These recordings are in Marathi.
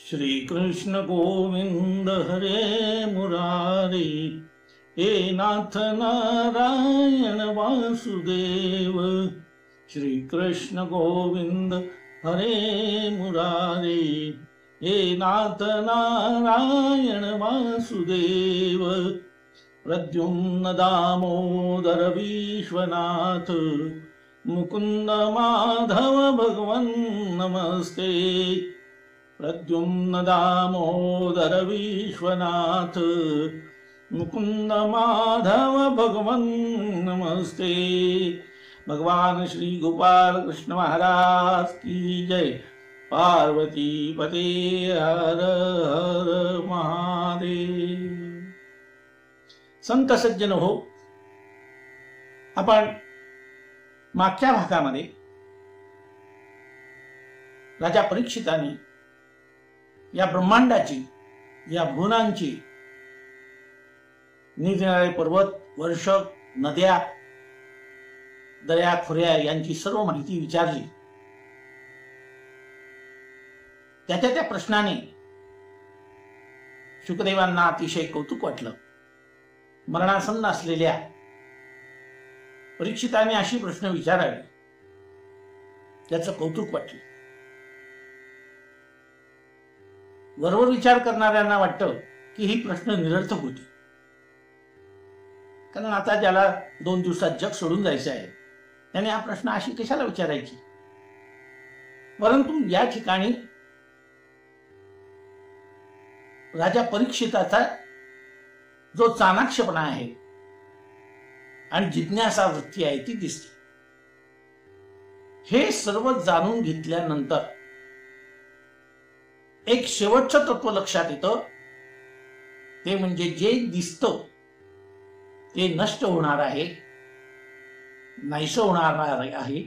श्री कृष्ण गोविंद हरे मुरारी, हे नाथ नारायण वासुदेव। श्री कृष्ण गोविंद हरे मुरारी, हे नाथ नारायण वासुदेव। प्रद्युम्न दामोदर विश्वनाथ, मुकुंद माधव भगवन् नमस्ते। प्रद्युम्न दामोदर विश्वनाथ, मुकुंद माधव भगवन् नमस्ते। भगवान श्री गोपाल कृष्ण महाराज की जय। पार्वती पते हर हर महादेव। संत सज्जन हो, आपण मागच्या भागामध्ये राजा परीक्षिताने या ब्रह्मांडाची, या भुवनांची, निरनिराळे पर्वत, वर्ष, नद्या, दऱ्या खोऱ्या यांची सर्व माहिती विचारली। त्याच्या त्या प्रश्नाने शुकदेवांना अतिशय कौतुक वाटलं। मरणासन्न असलेल्या परीक्षिताने अशी प्रश्न विचारावे त्याचं कौतुक वाटलं। वरवर विचार करणाऱ्यांना वाटतं की ही प्रश्न निरर्थक होती, कारण आता ज्याला 2 दिवसात जग सोडून जायचं आहे त्याने हा प्रश्न अशी कशाला विचारायची। परंतु या ठिकाणी राजा परीक्षिताचा जो चाणाक्षपणा आहे आणि जिज्ञासा वृत्ती आहे ती दिसते। हे सर्व जाणून घेतल्यानंतर एक शेवटचं तत्व लक्षात येतं, ते म्हणजे जे दिसतं ते नष्ट होणार आहे, नाहीसं होणार आहे।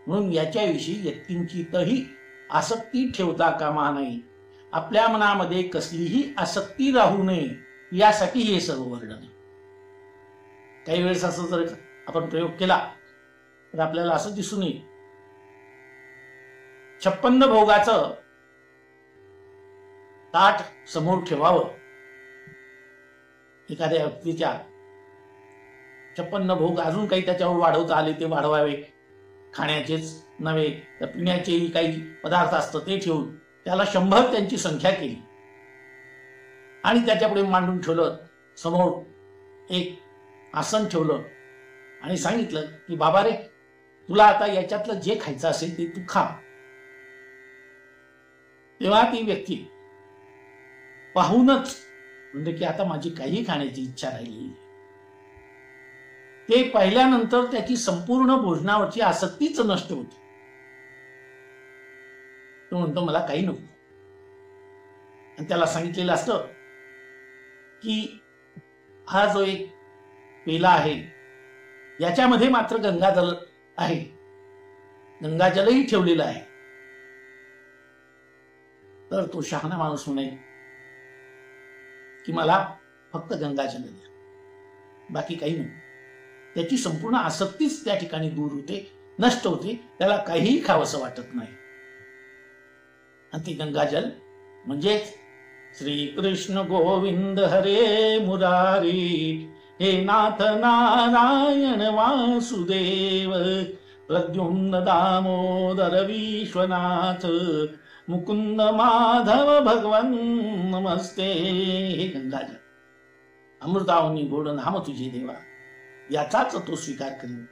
म्हणून याच्याविषयी यत्किंचितही आसक्ती ठेवता कामा नये। आपल्या मनामध्ये कसलीही आसक्ती राहू नये यासाठी हे सर्व वर्णन। काही वेळेस असं जर आपण प्रयोग केला तर आपल्याला असं दिसून येईल, 56 भोगाचं ताट समोर ठेवावं। एखाद्या व्यक्तीच्या 56 भोग अजून काही त्याच्यावर वाढवता आले ते वाढवावे, खाण्याचेच नव्हे तर पिण्याचेही काही पदार्थ असतं ते ठेवून त्याला 100 त्यांची संख्या केली आणि त्याच्यापुढे मांडून ठेवलं, समोर एक आसन ठेवलं आणि सांगितलं की बाबा रे, तुला आता याच्यातलं जे खायचं असेल ते तू खा। तेव्हा ती व्यक्ती पाहूनच म्हणजे की आता माझी काही खाण्याची इच्छा राहिली, ते पाहिल्यानंतर त्याची संपूर्ण भोजनावरची आसक्तीच नष्ट होती। तो म्हणतो मला काही नको। आणि त्याला सांगितलेलं असतं की हा जो एक पेला आहे याच्यामध्ये मात्र गंगाजल आहे, गंगाजलही ठेवलेलं आहे। तर तो शहाणा माणूस म्हणेल की मला फक्त गंगाजल द्या, बाकी काही नको। त्याची संपूर्ण आसक्तीच त्या ठिकाणी दूर होते, नष्ट होते, त्याला काहीही खावंसं वाटत नाही। आणि ती गंगाजल म्हणजेच श्री कृष्ण गोविंद हरे मुरारी, हे नाथ नारायण वासुदेव। प्रद्युम्न दामोदर विश्वनाथ, मुकुंद माधव भगवन् नमस्ते। हे गंगाजल, अमृतावनी गोड नाम तुझे देवा, याचाच तो स्वीकार करेल।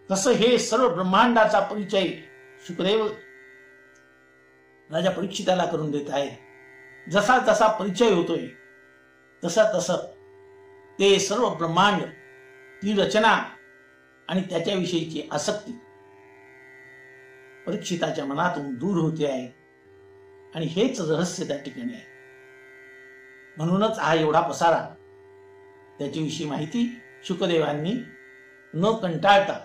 तसं हे सर्व ब्रह्मांडाचा परिचय शुकदेव राजा परीक्षिताला करून देत आहे। जसा जसा परिचय होतोय तसा तसं ते सर्व ब्रह्मांड, ती रचना आणि त्याच्याविषयीची आसक्ती परीक्षिताच्या मनातून दूर होते आहे। आणि हेच रहस्य त्या ठिकाणी आहे। म्हणूनच हा एवढा पसारा, त्याच्याविषयी माहिती शुकदेवांनी न कंटाळता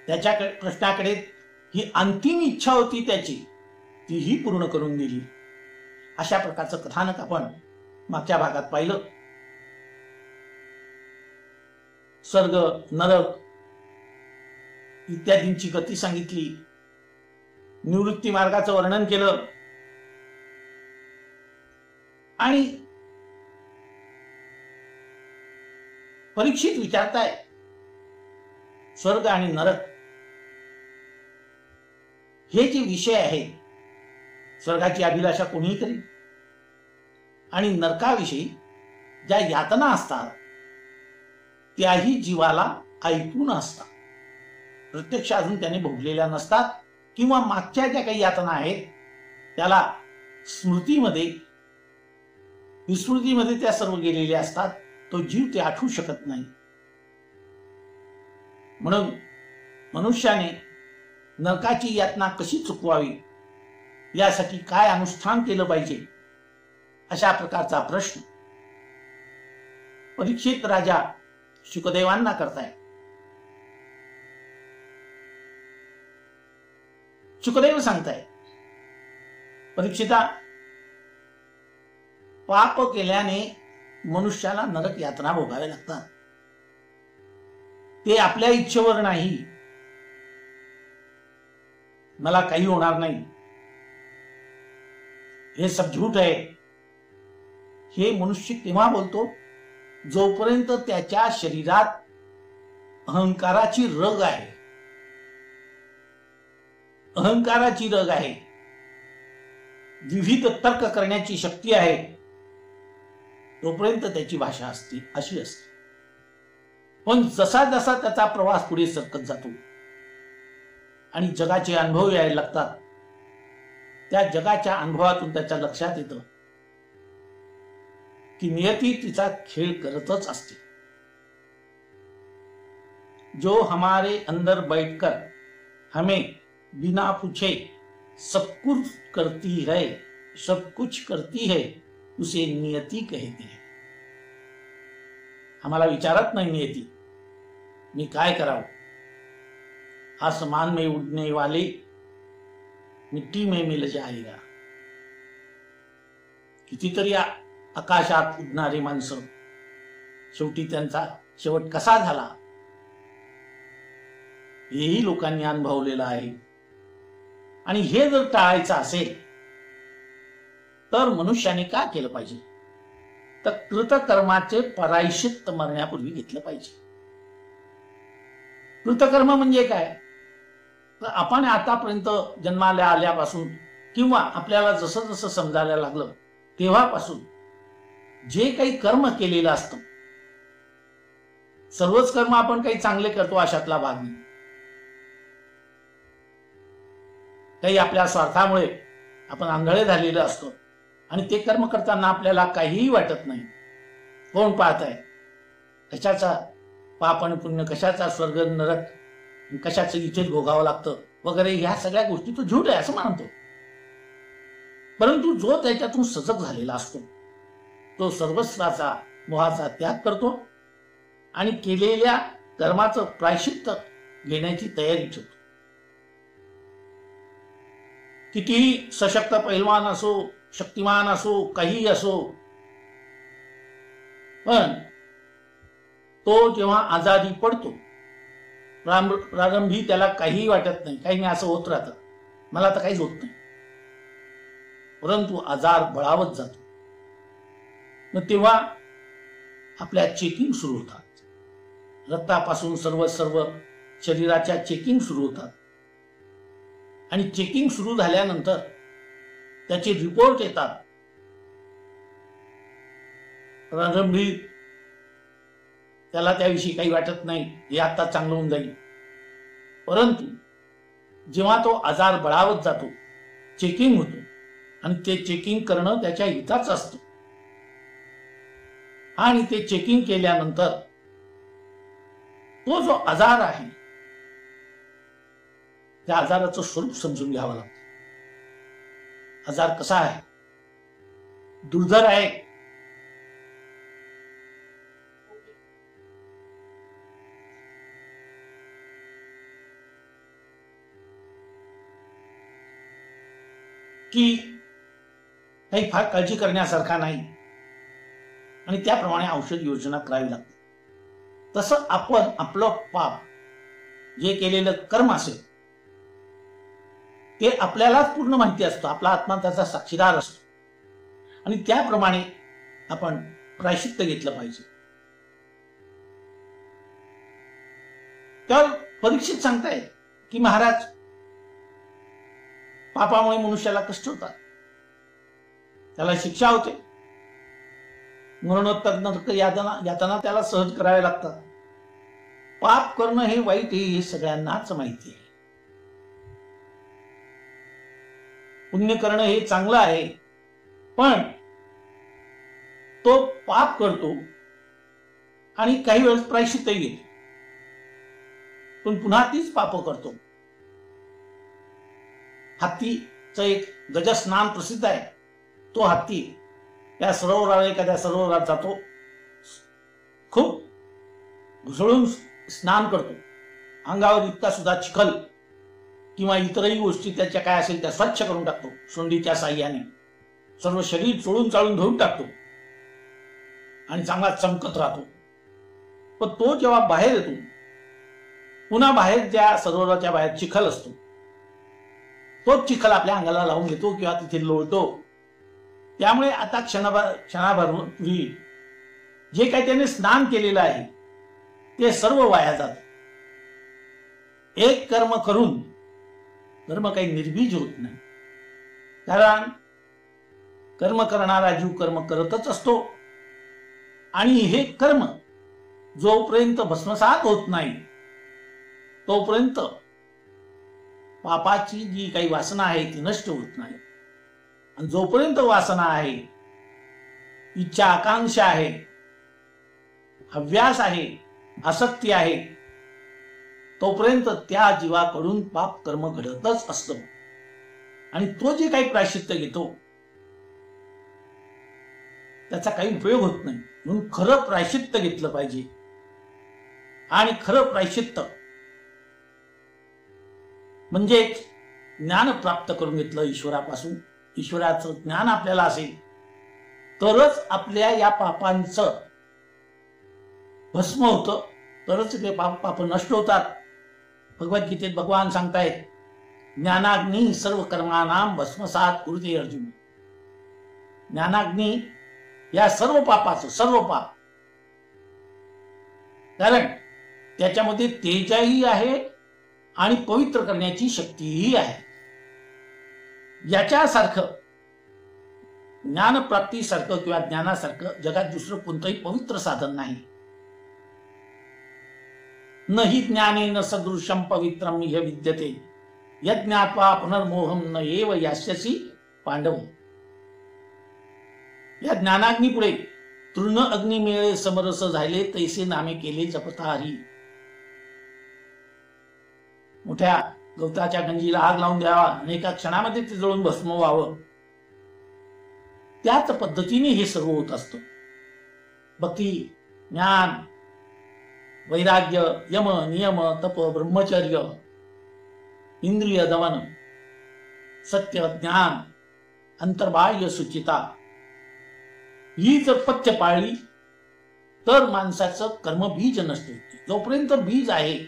त्याच्या प्रश्नाकडे ही अंतिम इच्छा होती त्याची, तीही पूर्ण करून दिली। अशा प्रकारचं कथानक आपण मागच्या भागात पाहिलं। स्वर्ग, नरक इत्यादींची गती सांगितली, निवृत्ती मार्गाचं वर्णन केलं आणि परीक्षित विचारताय स्वर्ग आणि नरक हे जे विषय आहेत, स्वर्गाची अभिलाषा कोणीही करेल आणि नरकाविषयी ज्या यातना असतात त्याही जीवाला ऐकून असतात, प्रत्यक्ष अजून त्याने भोगलेल्या नसतात किंवा मागच्या ज्या काही यातना आहेत त्याला स्मृतीमध्ये विस्मृतीमध्ये त्या सर्व गेलेल्या असतात. तो जीव ते आठवू शकत नाही. म्हणून मनुष्याने नरकाची यातना कशी चुकवावी यासाठी काय अनुष्ठान केलं पाहिजे अशा प्रकारचा प्रश्न परीक्षित राजा शुकदेवांना करताय. शुकदेव सांगताय, परीक्षिता, पाप केल्याने मनुष्याला नरक यातना भोगाव्या लागतात. ते आपल्या इच्छेवर नाही. मला काही होणार नाही, हे सब झूठ आहे, हे मनुष्य तेव्हा बोलतो जोपर्यंत त्याच्या शरीरात अहंकाराची रग आहे. अहंकाराची रग आहे, विविध तर्क करण्याची शक्ती आहे, तोपर्यंत त्याची भाषा असते अशी असते. पण जसा जसा त्याचा प्रवास पुढे सरकत जातो आणि जगाचे अनुभव यायला लागतात, त्या जगाच्या अनुभवातून त्याच्या लक्षात येतं की नियती तिचा खेळ करतच असते. जो हमारे अंदर बैठकर हमें बिना पूछे सब कुछ करती है, सब कुछ करती है, उसे नियति कहते हैं. आम्हाला विचारत नाही नियती मी काय करावं. आसमान में उड़ने वाले मिट्टी में मिल जाएगा. कितीतरी आकाशात उडणारी माणसं, शेवटी त्यांचा शेवट कसा झाला हेही लोकांनी अनुभवलेलं आहे. आणि हे जर टाळायचं असेल तर मनुष्याने काय केलं पाहिजे, तर कृतकर्माचे प्रायश्चित्त मरण्यापूर्वी घेतलं पाहिजे. कृतकर्म म्हणजे काय, तर आपण आतापर्यंत जन्माला आल्यापासून किंवा आपल्याला जसं जसं समजायला लागलं तेव्हापासून जे काही कर्म केलेलं असतं, सर्वच कर्म आपण काही चांगले करतो अशातला भाग नाही. काही आपल्या स्वार्थामुळे आपण आंधळे झालेलं असतो आणि ते कर्म करताना आपल्याला काहीही वाटत नाही. कोण पाहत आहे, कशाचा पाप आणि पुण्य, कशाचा स्वर्ग नरक, कशाचं इथेच भोगावं लागतं वगैरे, ह्या सगळ्या गोष्टी तो झूट आहे असं मानतो. परंतु जो त्याच्यातून सजग झालेला असतो तो सर्वस्वाचा मोहाचा त्याग करतो आणि केलेल्या कर्माचं प्रायश्चित्त घेण्याची तयारी ठेवतो. कितीही सशक्त पैलवान असो, शक्तिमान असो, काही असो, पण तो जेव्हा आजारी पडतो प्रारंभी त्याला काही वाटत नाही, काही नाही असं होत राहतं, मला तर काहीच होत नाही. परंतु आजार बळावत जातो. मग तेव्हा आपल्या चेकिंग सुरू होतात, रक्तापासून सर्व शरीराच्या चेकिंग सुरू होतात. आणि चेकिंग सुरू झाल्यानंतर त्याचे रिपोर्ट येतात. प्रारंभी त्याला त्याविषयी काही वाटत नाही, हे आता चांगलं होऊन जाईल. परंतु जेव्हा तो आजार बळावत जातो, चेकिंग होतो आणि ते चेकिंग करणं त्याच्या हिताचं असतं. आणि ते चेकिंग केल्यानंतर तो जो आजार आहे त्या आजाराचं स्वरूप समजून घ्यावं लागतं. आजार कसा आहे, दुर्धर आहे, की काही फार काळजी करण्यासारखा नाही आणि त्याप्रमाणे औषध योजना करावी लागते. तसं आपण आपलं पाप जे केलेलं कर्म असेल ते आपल्यालाच पूर्ण माहिती असतं, आपला आत्मा त्याचा साक्षीदार असतो, आणि त्याप्रमाणे आपण प्रायश्चित्त घेतलं पाहिजे. तर परीक्षित सांगतायत की महाराज, पापामुळे मनुष्याला कष्ट होतात, त्याला शिक्षा होते, मरणोत्तर नरक यातना त्याला सहज करावे लागतात. पाप करणं हे वाईट आहे हे सगळ्यांनाच माहिती आहे. पुण्य करणं हे चांगलं आहे, पण तो पाप करतो आणि काही वेळेस प्रायश्चित्तही घेतो, पण पुन्हा तीच पाप करतो. हत्तीचं एक गजस्नान प्रसिद्ध आहे. तो हत्ती त्या सरोवराला, एखाद्या सरोवरात जातो, खूप घुसळून स्नान करतो, अंगावर इतका सुद्धा चिखल किंवा इतरही गोष्टी त्याच्या काय असेल त्या स्वच्छ करून टाकतो, सोंडीच्या साह्याने सर्व शरीर चोळून चाळून धुवून टाकतो आणि चांगला चमकत राहतो. पण तो जेव्हा बाहेर येतो, पुन्हा बाहेर ज्या सरोवराच्या बाहेर चिखल असतो, तो चिखल आपल्या अंगाला लावून घेतो किंवा तिथे लोळतो. त्यामुळे आता क्षणाभरापूर्वी जे काही त्याने स्नान केलेलं आहे ते सर्व वाया जात. एक कर्म करून कर्म काही निर्बीज होत नाही, कारण कर्म करणारा जीव कर्म करतच असतो, आणि हे कर्म जोपर्यंत भस्मसात होत नाही तोपर्यंत पापाची जी काही वासना आहे ती नष्ट होत नाही. आणि जोपर्यंत वासना आहे, इच्छा आकांक्षा आहे, हव्यास आहे, आसक्ती आहे, तोपर्यंत त्या जीवाकडून पाप कर्म घडतच असतं. आणि तो जे काही प्रायश्चित्त घेतो त्याचा काही उपयोग होत नाही. म्हणून खरं प्रायश्चित्त घेतलं पाहिजे. आणि खरं प्रायश्चित्त म्हणजे ज्ञान प्राप्त करून घेतलं ईश्वरापासून. ईश्वराचं ज्ञान आपल्याला असेल तरच आपल्या या पापांचं भस्म होतं, तरच ते पाप नष्ट होतात. भगवद्गीतेत भगवान सांगतायत, ज्ञानाग्नी सर्व कर्मानाम भस्मसात कुरुते अर्जुन. ज्ञानाग्नी या सर्व पापाचं, सर्व पाप, कारण त्याच्यामध्ये तेजही आहे आणि पवित्र करण्याची शक्तीही आहे. याच्यासारखं ज्ञानप्राप्तीसारखं किंवा ज्ञानासारखं जगात दुसरं कोणतंही पवित्र साधन नाही. न हि ज्ञानेन सदृशं पवित्रम ह्य विद्यते यज्ञात्वा पुनर्मोहम न एव यास्यसि पांडव. या ज्ञानाग्नी पुढे तृण अग्नी मिळे समरस झाले तैसे नामे केले जपता हरी. मोठ्या गवताच्या गंजीला आग लावून द्यावा आणि एका क्षणामध्ये ते जळून भस्म व्हावं, त्याच पद्धतीने हे सर्व होत असतं. भक्ती, ज्ञान, वैराग्य, यम, नियम, तप, ब्रह्मचर्य, इंद्रिय दमन, सत्य, ज्ञान, अंतर्बाह्य सुचिता, ही जर पथ्य पाळली तर माणसाचं कर्म बीज नसते. जोपर्यंत बीज आहे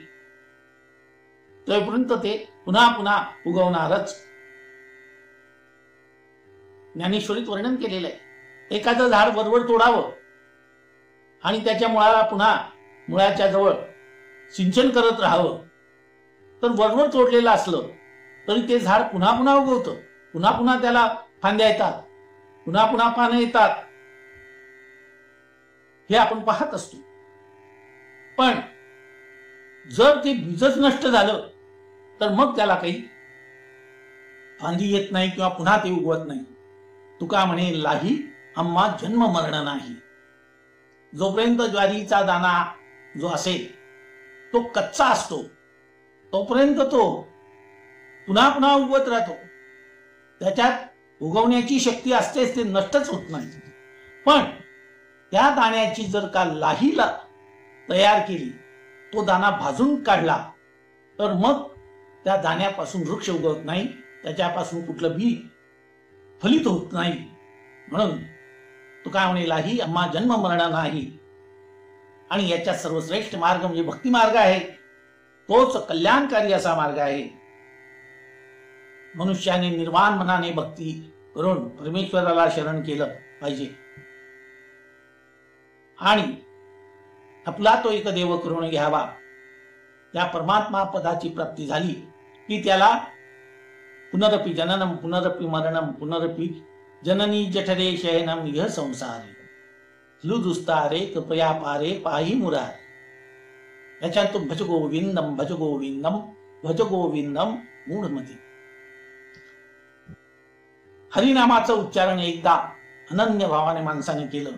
तोपर्यंत ते पुन्हा पुन्हा उगवणारच. ज्ञानेश्वरीत वर्णन केलेलं आहे, एखादं झाड वरवर तोडावं आणि त्याच्या मुळाला पुन्हा मुळाच्या जवळ सिंचन करत राहावं, तर वरवर तोडलेलं असलं तरी ते झाड पुन्हा पुन्हा उगवतं, पुन्हा पुन्हा त्याला फांद्या येतात, पुन्हा पुन्हा पानं येतात, हे आपण पाहत असतो. पण जर ते बीजच नष्ट झालं तर मग त्याला काही फांदी येत नाही किंवा पुन्हा ते उगवत नाही. तुका म्हणे लाही आम्हा जन्म मरण नाही. जोपर्यंत ज्वारीचा दाना जो असेल तो कच्चा असतो तोपर्यंत तो पुन्हा पुन्हा उगवत राहतो. त्याच्यात उगवण्याची शक्ती असतेच, ते नष्टच होत नाही. पण त्या दाण्याची जर का लाहीला तयार केली, तो दाना भाजून काढला, तर मग त्या दाण्यापासून वृक्ष उगवत नाही, त्याच्यापासून कुठलं बी फलित होत नाही. म्हणून तो काय म्हणे, लाही आम्हा जन्म मरण नाही. आणि याच्यात सर्वश्रेष्ठ मार्ग म्हणजे भक्ती मार्ग आहे. तोच कल्याणकारी असा मार्ग आहे. मनुष्याने निर्वाण मनाने भक्ती करून परमेश्वराला शरण केलं पाहिजे आणि आपला तो एक देव करून घ्यावा. त्या परमात्मा पदाची प्राप्ती झाली की त्याला पुनरपि जननम पुनरपि मरणम पुनरपि जननी जठरे शयनम इह संसारे लुदुस्तारे कृपया पारे पाही मुरारे. याच्यातून भज गोविंदम भज गोविंदम भज गोविंदम मूढमती. हरिनामाचं उच्चारण एकदा अनन्य भावाने माणसाने केलं,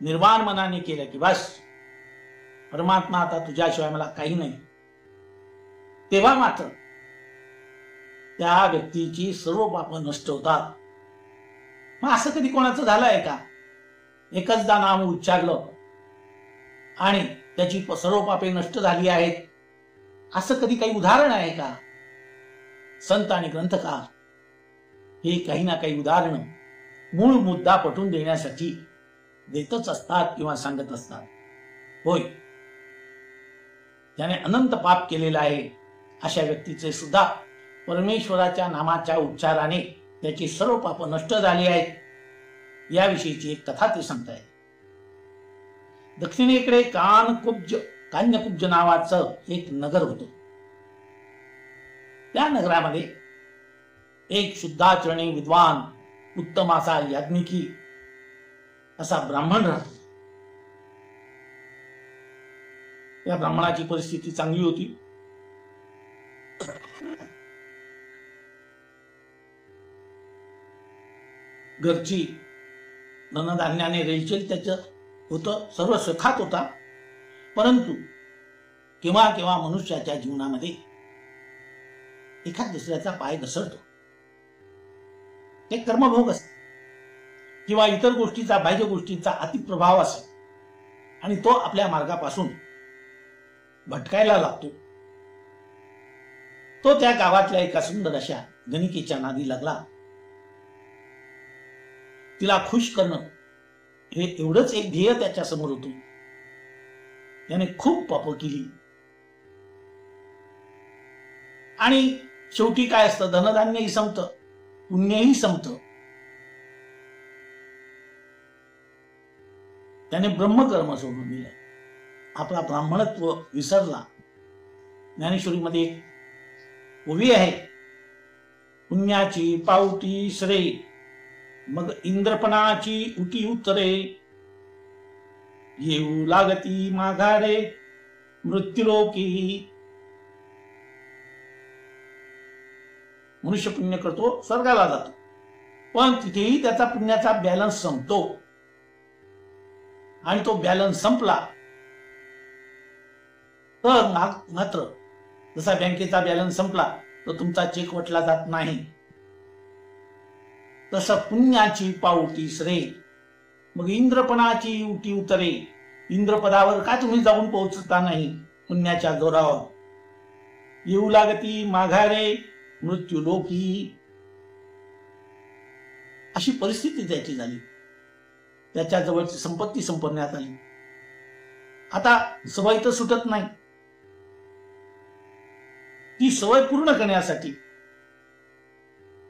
निर्वाण मनाने केलं की बस परमात्मा आता तुझ्याशिवाय मला काही नाही, तेव्हा मात्र त्या व्यक्तीची सर्व पाप नष्ट होतात. मग असं कधी कोणाचं झालं आहे का? एकचदा नाम उच्चारलं आणि त्याची सर्व पापे नष्ट झाली आहेत, असं कधी काही उदाहरण आहे का? संत आणि ग्रंथकार हे काही ना काही उदाहरण मूळ मुद्दा पटवून देण्यासाठी देतच असतात किंवा सांगत असतात. होय, त्याने अनंत पाप केलेलं आहे अशा व्यक्तीचे सुद्धा परमेश्वराच्या नामाच्या उच्चाराने त्याची सर्व पाप नष्ट झाली आहेत, याविषयीची एक कथा ते सांगतायत. दक्षिणेकडे कान्यकुब्ज नावाचं एक नगर होतं. त्या नगरामध्ये एक शुद्धाचरणी विद्वान उत्तम असा याज्ञिकी असा ब्राह्मण राहतो. या ब्राह्मणाची परिस्थिती चांगली होती. घरची धनधान्याने रेलचेल त्याचं होतं, सर्व सुखात होता. परंतु केव्हा केव्हा मनुष्याच्या जीवनामध्ये एखाद दुसऱ्याचा पाय घसरतो. ते कर्मभोग असते किंवा इतर गोष्टीचा बाह्य गोष्टीचा अतिप्रभाव असेल आणि तो आपल्या मार्गापासून भटकायला लागतो. तो त्या गावातल्या एका सुंदर अशा गणिकेच्या नादी लागला. तिला खुश करणं हे एवढंच एक ध्येय त्याच्या समोर होतं. त्याने खूप पाप केली आणि शेवटी काय असतं, धनधान्यही संपतं, पुण्यही संपतं. त्याने ब्रह्मकर्म सोडून दिलं, आपला ब्राह्मणत्व विसरला. ज्ञानेश्वरीमध्ये एक ओवी आहे, पुण्याची पावटी श्रे मग इंद्रपणाची उटी उतरे येऊ लागती माघारे मृत्यूलोकी. मनुष्य पुण्य करतो, स्वर्गाला जातो, पण तिथेही त्याचा पुण्याचा बॅलन्स संपतो आणि तो बॅलन्स संपला तर मात्र जसा बँकेचा बॅलन्स संपला तर तुमचा चेक वटला जात नाही, तसं पुण्याची पावटी श्रे मग इंद्रपणाची उटी उतरे. इंद्रपदावर का तुम्ही जाऊन पोहोचता नाही पुण्याच्या जोरावर. येऊ लागती माघारे मृत्यू लोकी. अशी परिस्थिती त्याची झाली. त्याच्या जवळची संपत्ती संपवण्यात आली. आता सवय तर सुटत नाही. ती सवय पूर्ण करण्यासाठी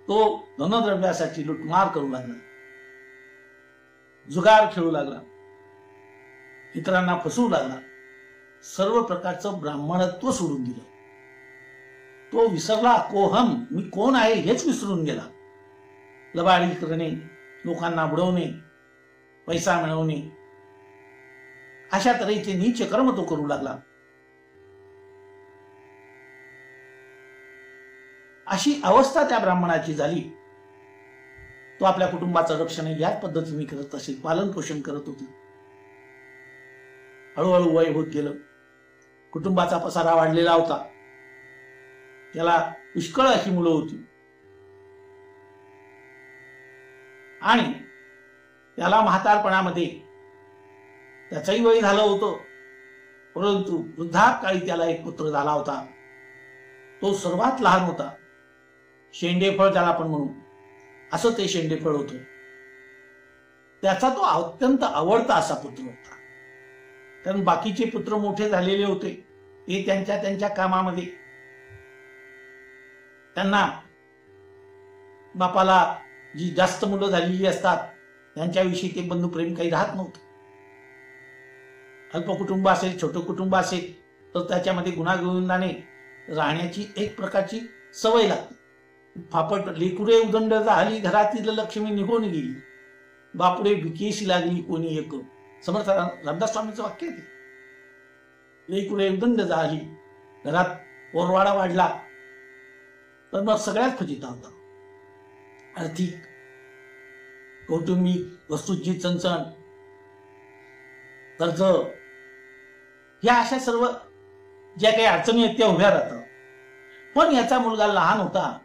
तो धनद्रव्यासाठी लुटमार करू लागला, जुगार खेळू लागला, इतरांना फसवू लागला. सर्व प्रकारचं ब्राह्मणत्व सोडून दिलं. तो विसरला, कोहम, मी कोण आहे हेच विसरून गेला. लबाडी करणे, लोकांना बुडवणे, पैसा मिळवणे, अशा तऱ्हेचे नीच कर्म तो करू लागला. अशी अवस्था त्या ब्राह्मणाची झाली. तो आपल्या कुटुंबाचं रक्षण याच पद्धतीने करत असेल, पालन पोषण करत होते. हळूहळू वय होत गेलं. कुटुंबाचा पसारा वाढलेला होता. त्याला पुष्कळ अशी मुलं होती आणि त्याला म्हातारपणामध्ये त्याचाही वय झालं होतं. परंतु वृद्धापकाळी त्याला एक पुत्र झाला होता. तो सर्वात लहान होता. शेंडेफळ त्याला आपण म्हणू, असं ते शेंडेफळ होतं. त्याचा तो अत्यंत आवडता असा पुत्र होता. कारण बाकीचे पुत्र मोठे झालेले होते, ते त्यांच्या त्यांच्या कामामध्ये, त्यांना बापाला जी जास्त मुलं झालेली असतात त्यांच्याविषयी ते बंधुप्रेम काही राहत नव्हतं. अल्प कुटुंब असेल, छोटं कुटुंब असेल तर त्याच्यामध्ये गुणागोविंदाने राहण्याची एक प्रकारची सवय लागते. फापट लेकुरे उदंड झाली, घरातील लक्ष्मी निघून गेली, बापुडे भिकेशी लागली कोणी एक. समर्थ रामदास स्वामींचं वाक्य आहे. लेकुरे उदंड झाली, घरात ओरवाडा वाढला तर मग सगळ्यात फजिता होता. आर्थिक, कौटुंबिक वस्तूंची चणचण, कर्ज, या अशा सर्व ज्या काही अडचणी आहेत त्या उभ्या राहतात. पण याचा मुलगा लहान होता,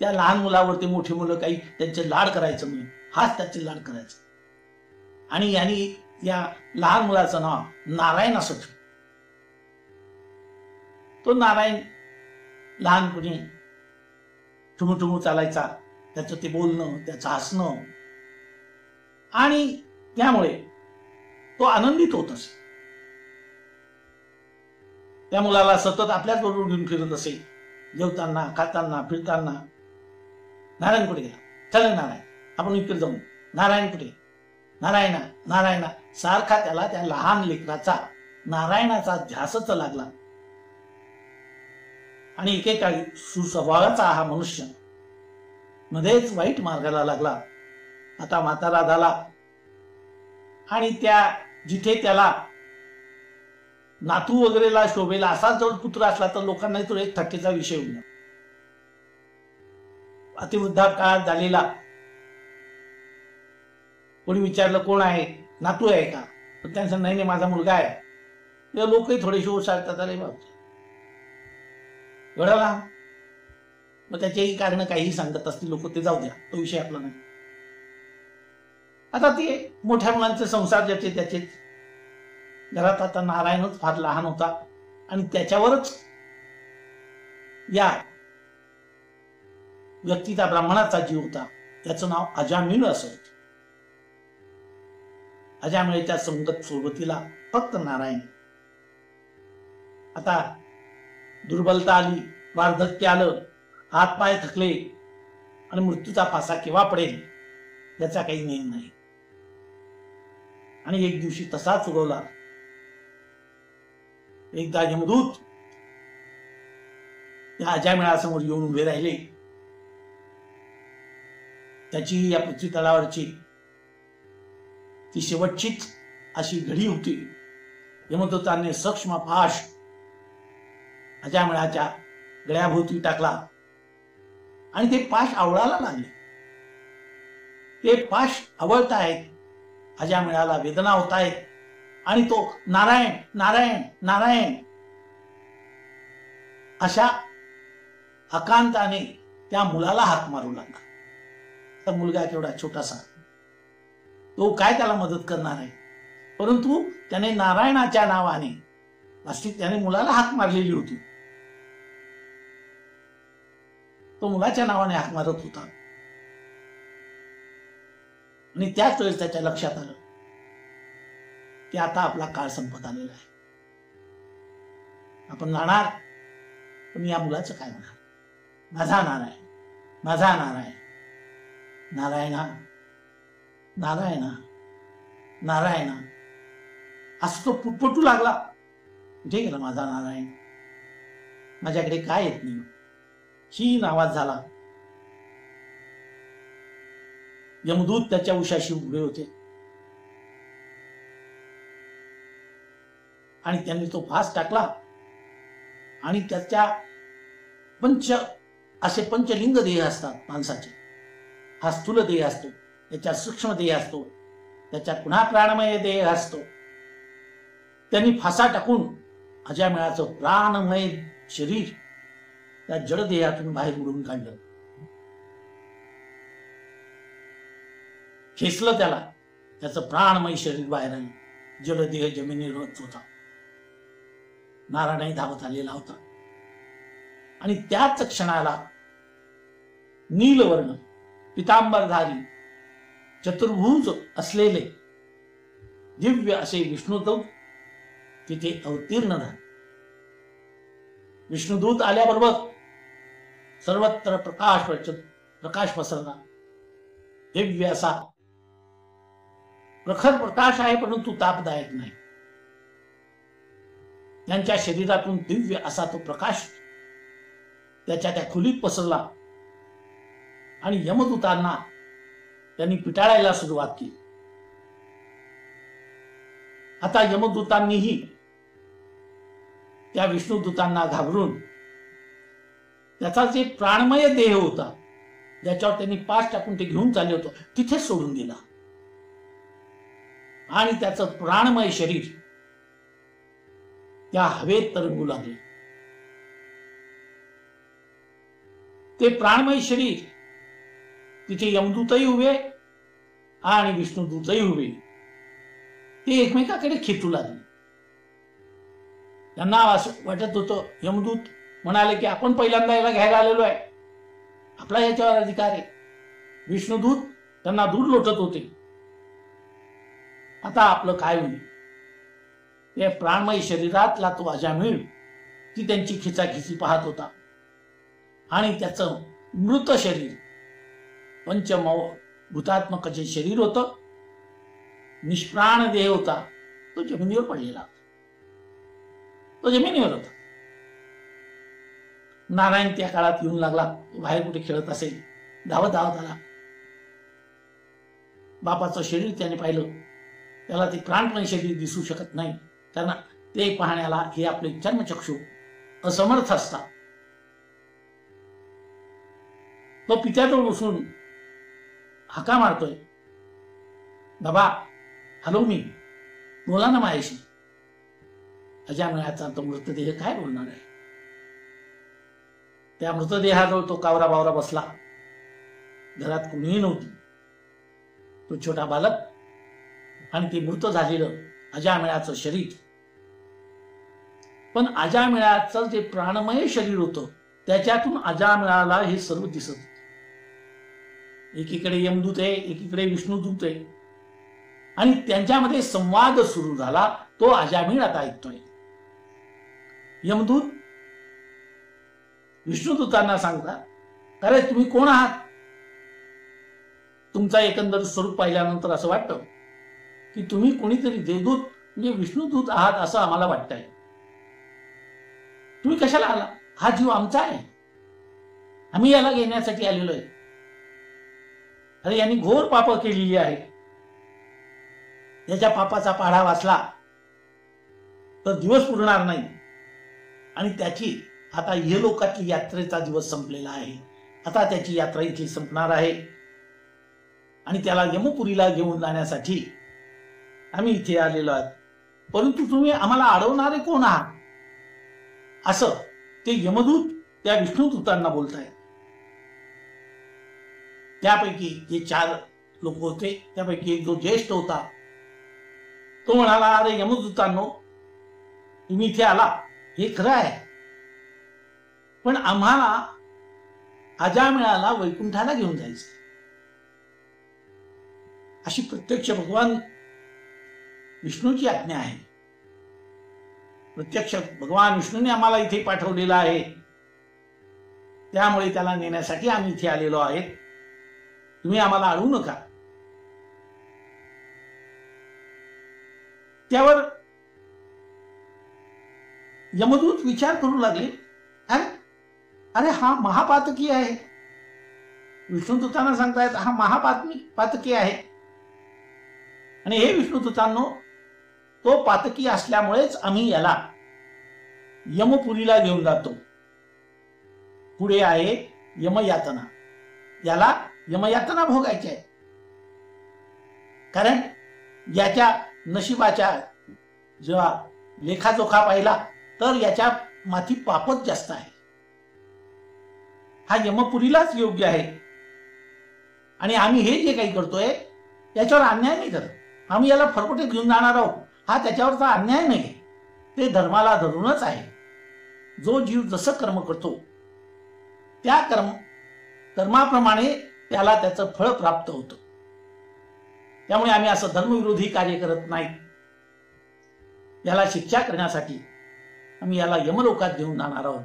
त्या लहान मुलावरती मोठी मुलं काही त्यांचे लाड करायचं नाही, हाच त्याचे लाड करायचा. आणि यांनी या लहान मुलाचं नाव नारायण असं ठेवलं. तो नारायण लहानपणी ठुमू चालायचा, त्याचं ते बोलणं, त्याचं हसणं, आणि त्यामुळे तो आनंदित होत असे. त्या मुलाला सतत आपल्याच बरोबर घेऊन फिरत असे, जेवताना, खाताना, फिरताना. नारायण कुठे गेला? चला नारायण, आपण इकडे जाऊ. नारायण कुठे? नारायणा नारायणा. सारखा त्याला त्या लहान लेकराचा नारायणाचा ध्यासच लागला. आणि एकेकाळी सुस्वभावाचा हा मनुष्य मध्येच वाईट मार्गाला लागला. आता म्हातारा झाला आणि त्या जिथे त्याला नातू वगैरेला शोभेला असा जर पुत्र असला तर लोकांना तो एक थट्टेचा विषय होईल. अतिवृद्धापकाळ झालेला, कोणी विचारलं कोण आहे, नातू आहे का, तर त्यांनी सांगितलं नाही माझा मुलगा आहे. तेव्हा लोकही थोडेसे ओसाळतात, अरे बाप एवढा लहान. मग त्याचेही कारण काहीही सांगत असतील लोक, ते जाऊ द्या, तो विषय आपला नाही. आता ते मोठ्या मुलांचे संसार ज्याचे त्याचे. घरात आता नारायणच फार लहान होता आणि त्याच्यावरच या व्यक्तीचा, ब्राह्मणाचा जीव होता. त्याचं नाव अजामिळ असं होतं. अजामिळच्या संगत सोबतीला फक्त नारायण. आता दुर्बलता आली, वार्धक्य आलं, हात पाय थकले आणि मृत्यूचा फासा केव्हा पडेल याचा काही नियम नाही. आणि एक दिवशी तसाच उगवला. एकदा यमदूत त्या अजामिळासमोर येऊन उभे राहिले. त्याची या पृथ्वी तलावरची ती शेवटचीच अशी घडी होती. यमदूताने सूक्ष्म पाश अजामिळाच्या गळ्याभोवती टाकला आणि ते पाश आवळाला लागले. ते पाश आवळत आहेत, अजामिळाला वेदना होत आहेत आणि तो नारायण नारायण नारायण अशा अकांताने त्या मुलाला हाक मारू लागला. तर मुलगा केवढा छोटासा, तो काय त्याला मदत करणार आहे. परंतु त्याने नारायणाच्या नावाने वास्तविक त्याने मुलाला हाक मारलेली होती. तो मुलाच्या नावाने हाक मारत होता आणि त्याच वेळेस त्याच्या लक्षात आलं की आता आपला काळ संपत आलेला आहे. आपण जाणार, पण या मुलाचं काय होणार? माझा नारायण, माझा नारायण, नारायणा नारायणा नारायणा असं तो पुटपुटू लागला. कुठे गेला माझा नारायण? माझ्याकडे काय येत नाही, ही नावाज झाला. यमदूत त्याच्या उशाशी उभे होते आणि त्यांनी तो फास टाकला आणि त्याच्या असे पंचलिंग देह असतात माणसाचे. हा स्थूल देह असतो, त्याच्या सूक्ष्म देह असतो, त्याच्या पुन्हा प्राणमय देह असतो. त्यांनी फासा टाकून अजामिळाचं प्राणमय शरीर त्या जड देहातून बाहेर उडून काढलं. खेचलं त्याला, त्याचं प्राणमय शरीर बाहेर आलं. जलदेह जमिनीवर होता. नारायण धावत आलेला होता आणि त्याच क्षणाला नीलवर्ण पितांबरधारी चतुर्भुज असलेले दिव्य असे विष्णुदूत तिथे अवतीर्ण झाले. विष्णुदूत आल्याबरोबर सर्वत्र प्रकाश प्रकाश पसरला, दिव्य असा प्रखर प्रकाश आहे, परंतु तापदायक नाही. त्यांच्या शरीरातून दिव्य असा तो प्रकाश त्याच्या त्या खोलीत पसरला आणि यमदूतांना त्यांनी पिटाळायला सुरुवात केली. आता यमदूतांनीही त्या विष्णुदूतांना घाबरून त्याचा जे प्राणमय देह होता, ज्याच्यावर त्यांनी पाच टाकून ते घेऊन चालले होतो, तिथे सोडून दिला आणि त्याचं प्राणमय शरीर त्या हवेत तरंगू लागले. ते प्राणमय शरीर तिथे यमदूतही उभे आणि विष्णुदूतही उभे, ते एकमेकाकडे खेचू लागले. त्यांना असं वाटत होतं, यमदूत म्हणाले की आपण पहिल्यांदा याला घ्यायला आलेलो आहे, आपला याच्यावर अधिकार आहे. विष्णुदूत त्यांना दूर लोटत होते, आता आपलं काय होईल. त्या प्राणमय शरीरातला तो अजामिळ ती त्यांची खिचाखिची पाहत होता आणि त्याचं मृत शरीर, पंचभूतात्मक जे शरीर होतं, निष्प्राण देह होता, तो जमिनीवर पडलेला, तो जमिनीवर होता. नारायण त्या काळात येऊन लागला, तो बाहेर कुठे खेळत असेल, धावत धावत आला. बापाचं शरीर त्याने पाहिलं, त्याला ते प्राणमय शरीर दिसू शकत नाही, कारण ते पाहण्याला हे आपले जन्मचक्षु असमर्थ असतात. तो पित्याजवळ बसून हाका मारतोय, बाबा हॅलो, मी बोला ना माझ्याशी. अजामिळाचा तो मृतदेह काय बोलणार आहे. त्या मृतदेहाजवळ तो कावरा बावरा बसला, घरात कुणीही नव्हती, तो छोटा बालक आणि ते मृत झालेलं अजामिळाचं शरीर. पण अजामिळाचं जे प्राणमय शरीर होतं, त्याच्यातून अजामिळाला हे सर्व दिसत. एकीकडे यमदूत आहे, एकीकडे विष्णुदूत आहे, आणि त्यांच्यामध्ये संवाद सुरू झाला. तो अजामिळ आता ऐकतोय. यमदूत विष्णुदूतांना सांगता, अरे तुम्ही कोण आहात. तुमचा एकंदर स्वरूप पाहिल्यानंतर असं वाटतं की तुम्ही कोणीतरी देवदूत म्हणजे विष्णुदूत आहात असं आम्हाला वाटतंय. तुम्ही कशाला आला. हा जीव आमचा आहे, आम्ही याला घेण्यासाठी आलेलो आहे. अरे यांनी घोर पाप केलेली आहे, याच्या पापाचा पाढा वाचला तर दिवस पुरणार नाही, आणि त्याची आता इहलोकातली यात्रेचा दिवस संपलेला आहे. आता त्याची यात्रा इथे संपणार आहे आणि त्याला यमपुरीला घेऊन जाण्यासाठी आम्ही इथे आलेलो आहोत. परंतु तुम्ही आम्हाला अडवणारे कोण आहात, असं ते यमदूत त्या विष्णुदूतांना बोलतायत. त्यापैकी जे 4 लोक होते, त्यापैकी एक जो ज्येष्ठ होता, तो म्हणाला, अरे यमदूतांनो, तुम्ही इथे आला हे खरं आहे, पण आम्हाला अजामिळाला वैकुंठाला घेऊन जायचं. अशी प्रत्यक्ष भगवान विष्णूची आज्ञा आहे. प्रत्यक्ष भगवान विष्णूने आम्हाला इथे पाठवलेला आहे, त्यामुळे त्याला नेण्यासाठी आम्ही इथे आलेलो आहे. तुम्ही आम्हाला अडवू नका. त्यावर यमदूत विचार करू लागले, अरे हा महापातकी आहे. विष्णुदूतांना सांगतायत हा महापातकी आहे, आणि हे विष्णुदूतांनो, तो पातकी असल्यामुळेच आम्ही याला यमपुरीला घेऊन जातो. पुढे आहे यमयातना, याला यमयातना भोगायची आहे. कारण याच्या नशिबाच्या जेव्हा लेखाजोखा पाहिला तर याच्या माथी पापच जास्त आहे. हा यमपुरीलाच योग्य आहे, आणि आम्ही हे जे काही करतोय याच्यावर अन्याय नाही करत. आम्ही याला फरफटीत घेऊन जाणार आहोत, हा त्याच्यावरचा अन्याय नाही, ते धर्माला धरूनच आहे. जो जीव जसं कर्म करतो त्या कर्माप्रमाणे त्याला त्याचं फळ प्राप्त होतं. त्यामुळे आम्ही असं धर्मविरोधी कार्य करत नाही. याला शिक्षा करण्यासाठी आम्ही याला यमलोकात घेऊन जाणार आहोत.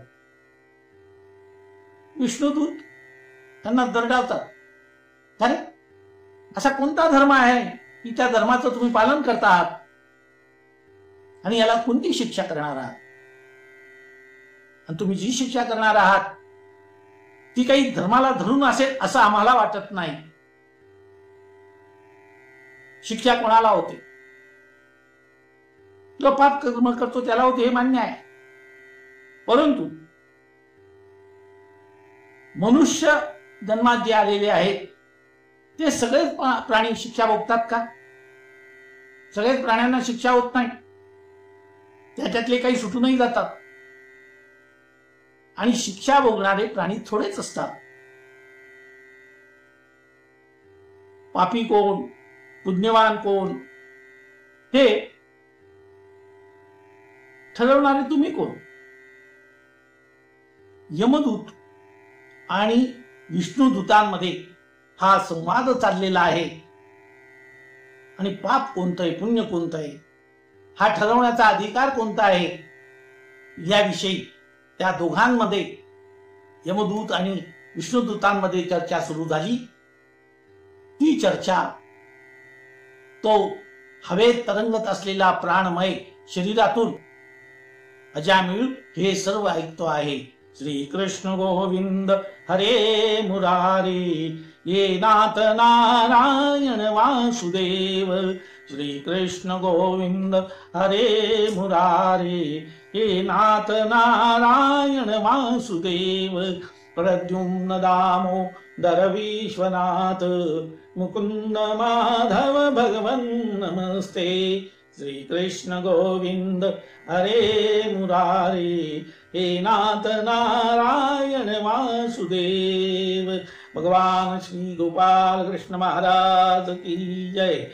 विष्णुदूत त्यांना दरडावतात. अरे असा कोणता धर्म आहे की त्या धर्माचं तुम्ही पालन करता आहात आणि याला कोणती शिक्षा करणार आहात? आणि तुम्ही जी शिक्षा करणार आहात ती काही धर्माला धरून असेल असं आम्हाला वाटत नाही. शिक्षा कोणाला होते? जो पाप कर्म करतो त्याला होते, हे मान्य आहे. परंतु मनुष्य जन्मात जे आलेले आहेत ते सगळेच प्राणी शिक्षा भोगतात का? सगळेच प्राण्यांना शिक्षा होत नाही. त्याच्यातले काही सुटूनही जातात. आणि शिक्षा भोगणारे प्राणी थोडेच असतात. पापी कोण, पुण्यवान कोण हे ठरवणारे तुम्ही कोण? यमदूत आणि विष्णुदूतांमध्ये हा संवाद चाललेला आहे. आणि पाप कोणतं आहे, पुण्य कोणतं आहे, हा ठरवण्याचा अधिकार कोणता आहे, याविषयी त्या दोघांमध्ये, यमदूत आणि विष्णुदूतांमध्ये चर्चा सुरू झाली. ती चर्चा तो हवेत तरंगत असलेला प्राणमय शरीरातून अजामिळ हे सर्व ऐकतो आहे. श्री कृष्ण गोविंद हरे मुरारे, ये नाथ नारायण वासुदेव. श्री कृष्ण गोविंद हरे मुरारे, ये नाथ नारायण वासुदेव. प्रद्युम्न दामोदर विश्वनाथ, मुकुंद माधव भगवन् नमस्ते. श्री कृष्ण गोविंद हरे मुरारे, हे नाथ नारायण वासुदेव. भगवान श्री गोपाल कृष्ण महाराज की जय.